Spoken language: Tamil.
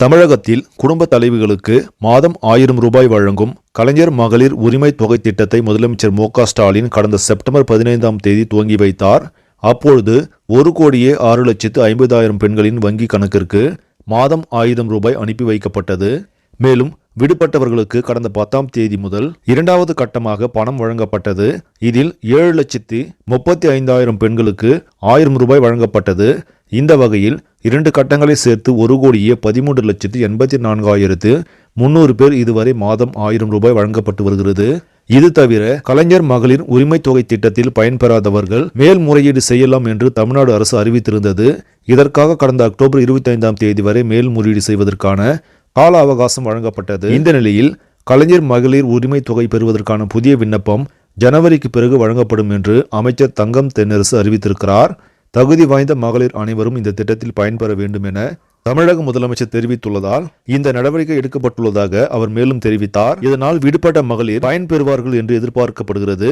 தமிழகத்தில் குடும்ப தலைவிகளுக்கு மாதம் 1000 ரூபாய் வழங்கும் கலைஞர் மகளிர் உரிமை தொகை திட்டத்தை முதலமைச்சர் மு.க. ஸ்டாலின் கடந்த செப்டம்பர் 15ஆம் தேதி துவங்கி வைத்தார். அப்பொழுது 1,06,50,000 பெண்களின் வங்கி கணக்கிற்கு மாதம் 1000 ரூபாய் அனுப்பி வைக்கப்பட்டது. மேலும் விடுபட்டவர்களுக்கு கடந்த 10ஆம் தேதி முதல் இரண்டாவது கட்டமாக பணம் வழங்கப்பட்டது. இதில் 7,35,000 பெண்களுக்கு 1000 ரூபாய் வழங்கப்பட்டது. இந்த வகையில் 2 கட்டங்களை சேர்த்து 1,13,84,300 பேர் இதுவரை மாதம் 1000 ரூபாய் வழங்கப்பட்டு வருகிறது. இது தவிர கலைஞர் மகளிர் உரிமை தொகை திட்டத்தில் பயன்பெறாதவர்கள் மேல்முறையீடு செய்யலாம் என்று தமிழ்நாடு அரசு அறிவித்திருந்தது. இதற்காக கடந்த அக்டோபர் 25ஆம் தேதி வரை மேல்முறையீடு செய்வதற்கான கால அவகாசம் வழங்கப்பட்டது. இந்த நிலையில் கலைஞர் மகளிர் உரிமை தொகை பெறுவதற்கான புதிய விண்ணப்பம் ஜனவரிக்கு பிறகு வழங்கப்படும் என்று அமைச்சர் தங்கம் தென்னரசு அறிவித்திருக்கிறார். தகுதி வாய்ந்த மகளிர் அனைவரும் இந்த திட்டத்தில் பயன்பெற வேண்டும் என தமிழக முதலமைச்சர் தெரிவித்துள்ளதால் இந்த நடவடிக்கை எடுக்கப்பட்டுள்ளதாக அவர் மேலும் தெரிவித்தார். இதனால் விடுபட்ட மகளிர் பயன்பெறுவார்கள் என்று எதிர்பார்க்கப்படுகிறது.